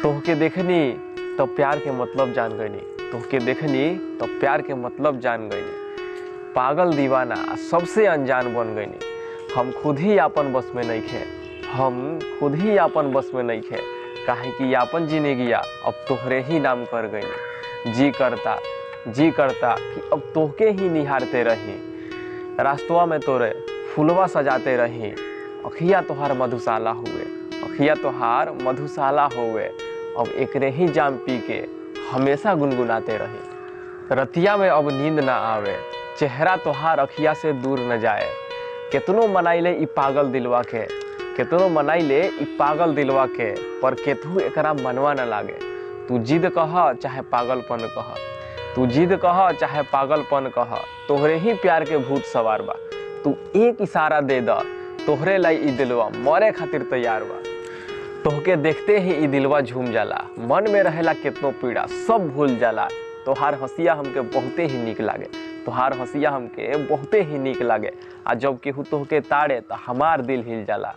तोहके देखनी तो प्यार के मतलब जान गईनी, तोहके देखनी तो प्यार के मतलब जान गईनी। पागल दीवाना सबसे अनजान बन गईनी। हम खुद ही आपन बस में नहीं खे, हम खुद ही आपन बस में नहीं खे। काहे कि आपन जीने गिया अब तोहरे ही नाम कर गईनी। जी करता कि अब तोहके ही निहारते रही। रास्तवा में तोरे फुलवा सजाते रही। अखिया तोहार मधुशाला हुए, अखिया तोहार मधुशाला हुए। अब एकरे ही जाम पी के हमेशा गुनगुनाते रही। रतिया में अब नींद ना आवे, चेहरा तोहार अखिया से दूर न जाए। कितनो मनाइले ई पागल दिलवा के, कितनो मनाइले ई पागल दिलवा के, पर केतहू एकरा मनवा न लागे। तू जिद कह चाहे पागलपन कह, तू जिद कह चाहे पागलपन कह, तोहरे ही प्यार के भूत सवार बा। तू एक इशारा दे द, तोहरे लाई ई दिलवा मरे खातिर तैयार बा। तोहके देखते ही ई दिलवा झूम जाला, मन में रहेला कितनो पीड़ा सब भूल जाला। तोहार हंसिया हमके बहुते ही नीक लागे, तोहार हंसिया हमके बहुते ही नीक लागे। आ जब केहू तोहके ताड़े तो हमार दिल हिल जाला।